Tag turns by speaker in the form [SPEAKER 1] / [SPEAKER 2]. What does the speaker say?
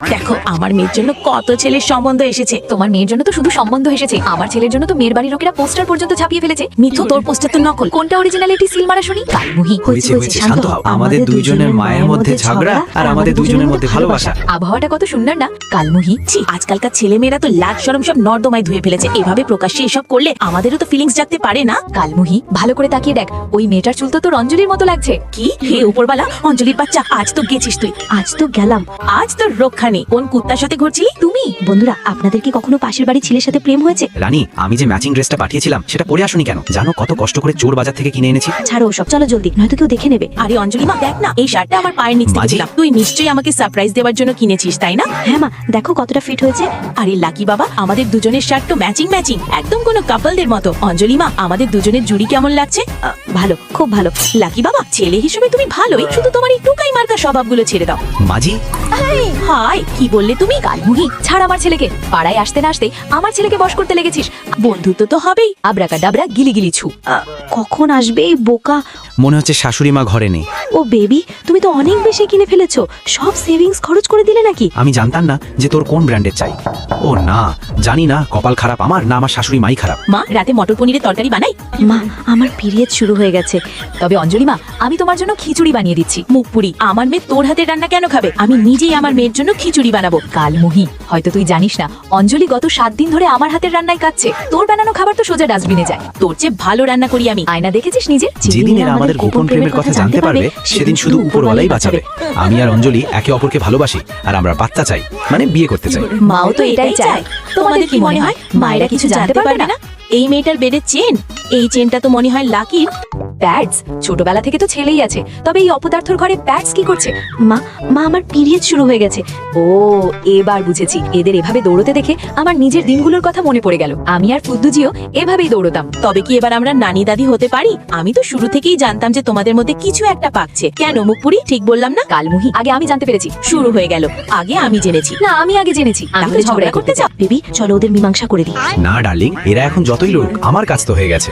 [SPEAKER 1] দেখো আমার মেয়ের জন্য কত ছেলের সম্বন্ধ এসেছে।
[SPEAKER 2] তোমার মেয়ের জন্য তো শুধু সম্বন্ধ এসেছে, আমার ছেলের জন্য তো মেয়ের বাড়ির লোকেরা পোস্টার পর্যন্ত ছাপিয়ে ফেলেছে।
[SPEAKER 1] মিথ্যু, তোর পোস্টার তো নকল।
[SPEAKER 2] কোনটা অরিজিনাল এটি সিল মারা শুনি? কালমুহি।
[SPEAKER 3] হয়েছে হয়েছে, শান্ত হও। আমাদের দুইজনের মায়ের মধ্যে ঝগড়া আর আমাদের দুইজনের মধ্যে ভালোবাসা।
[SPEAKER 2] আবহাওয়াটা কত সুন্দর না? কালমুহি।
[SPEAKER 1] ছি, আজকালকার ছেলে মেয়েরা তো লাজ শরম সব নর্দমায় ধুয়ে ফেলেছে। এভাবে প্রকাশ্যে এসব করলে আমাদেরও তো ফিলিংস জাগতে পারে না?
[SPEAKER 2] কালমুহি, ভালো করে তাকিয়ে দেখ, ওই মেয়েটার চুল তো তোর অঞ্জলির মতো লাগছে।
[SPEAKER 1] কি হে উপরবালা, অঞ্জলির বাচ্চা আজ তো গেছিস তুই।
[SPEAKER 4] আজ তো গেলাম।
[SPEAKER 1] আজ তোর রক্ষা নেই। কোন কুত্তার সাথে ঘুরছিলি তুমি?
[SPEAKER 4] বন্ধুরা, আপনাদের কি কখনো পাশের বাড়ির ছেলের সাথে প্রেম হয়েছে?
[SPEAKER 3] রানী, আমি যে ম্যাচিং ড্রেসটা পাঠিয়েছিলাম সেটা পরে আসুনি কেন? জানো কত কষ্ট করে চোর বাজার থেকে কিনে এনেছি?
[SPEAKER 4] ছাড়ো সব, চলো জলদি, নয়তো কেউ দেখে নেবে।
[SPEAKER 1] আরে অঞ্জলি মা, দেখ না, এই শার্টটা আমার পায়ের নিচ থেকে
[SPEAKER 3] মাঝি।
[SPEAKER 1] দিলাম। তুই নিশ্চয়ই আমাকে সারপ্রাইজ দেওয়ার জন্য কিনেছিস, তাই না?
[SPEAKER 4] হ্যাঁ মা, দেখো কতটা ফিট হয়েছে।
[SPEAKER 1] আরে লাকি বাবা, আমাদের দুজনের শার্ট তো ম্যাচিং ম্যাচিং, একদম কোনো কাপলদের মতো। অঞ্জলি মা, আমাদের দুজনের জুড়ি কেমন লাগছে?
[SPEAKER 4] ভালো, খুব ভালো।
[SPEAKER 1] লাকি বাবা, ছেলে হিসেবে তুমি ভালোই, শুধু তোমার এই টুকাই মার্কা স্বভাবগুলো ছেড়ে দাও।
[SPEAKER 3] মাঝি,
[SPEAKER 1] হাই, কি বললে তুমি?
[SPEAKER 2] কালমুহি, ছাড় আমার ছেলেকে। পাড়ায় আসতে না আসতে আমার ছেলেকে বশ করতে লেগেছিস।
[SPEAKER 1] বন্ধুত্ব তো হবেই।
[SPEAKER 2] আবরাকা ডাবরা গিলি গিলি ছু।
[SPEAKER 4] কখন আসবে এই বোকা?
[SPEAKER 3] মনে হচ্ছে শাশুড়ি মা ঘরে নেই।
[SPEAKER 4] ও বেবি, তুমি তো অনেক বেশি কিনে ফেলেছো। সব সেভিংস খরচ করে দিলে নাকি?
[SPEAKER 3] আমি জানতাম না যে তোর কোন ব্র্যান্ডের চাই। ও না, জানি না কপাল খারাপ আমার না আমার শাশুড়ি মাই খারাপ।
[SPEAKER 1] মা, রাতে মটর পনিরের তরকারি বানাই?
[SPEAKER 4] মা, আমার পিরিয়ড শুরু হয়ে গেছে।
[SPEAKER 2] তবে অঞ্জলি মা, আমি তোমার জন্য খিচুড়ি বানিয়ে দিচ্ছি।
[SPEAKER 1] মুখ পুরি, আমার মেয়ে তোর হাতের রান্না কেন খাবে? আমি নিজেই আমার মেয়ের জন্য খিচুড়ি বানাবো।
[SPEAKER 2] কালমুহি, হয়তো তুই জানিস না, অঞ্জলি গত 7 দিন ধরে আমার হাতের রান্নায় কাচ্ছে। তোর বানানো খাবার তো সোজা ডাস্টবিনে যায়।
[SPEAKER 1] তোর চেয়ে ভালো রান্না করি আমি।
[SPEAKER 2] আয়না দেখেছিস নিজের?
[SPEAKER 3] যেদিন এরা আমাদের গোপন প্রেমের কথা জানতে পারবে সেদিন শুধু উপরওয়ালাই বাঁচাবে। আমি আর অঞ্জলি একে অপরকে ভালোবাসি আর আমরা বাচ্চা চাই, মানে বিয়ে করতে চাই।
[SPEAKER 1] মাও তো এটাই চায়। তোমাদের কি মনে হয় মায়েরা কিছু জানতে পারবে না? এই মেয়েটার বেডের চেন, এই চেনটা তো মনে হয় লাকির।
[SPEAKER 2] প্যাডস ছোটবেলা থেকে তো ছেলেই আছে, তবে এই অপদার্থর ঘরে প্যাডস কি করছে?
[SPEAKER 4] মা, আমার পিরিয়ড শুরু হয়ে গেছে।
[SPEAKER 2] ও, এবার বুঝেছি। এদের এভাবে দৌড়তে দেখে আমার নিজের দিনগুলোর কথা মনে পড়ে গেল। আমি আর ফুদ্দুজিও এভাবেই দৌড়তাম।
[SPEAKER 1] তবে কি এবার আমরা নানি দাদি হতে পারি? আমি তো শুরু থেকেই জানতাম যে তোমাদের মধ্যে কিছু একটা পাকছে। কেন মুখপুরি, ঠিক বললাম না?
[SPEAKER 2] কালমুহি, আগে আমি জানতে পেরেছি।
[SPEAKER 1] শুরু হয়ে গেল। আগে আমি জেনেছি।
[SPEAKER 2] না, আমি আগে জেনেছি। আমি তো
[SPEAKER 1] তাহলে
[SPEAKER 2] ঝগড়া করতে চাও।
[SPEAKER 4] বেবি, চলো ওদের মীমাংসা করে দিই।
[SPEAKER 3] না ডার্লিং, এরা এখন যতই লড়ুক আমার কাজ তো হয়ে গেছে।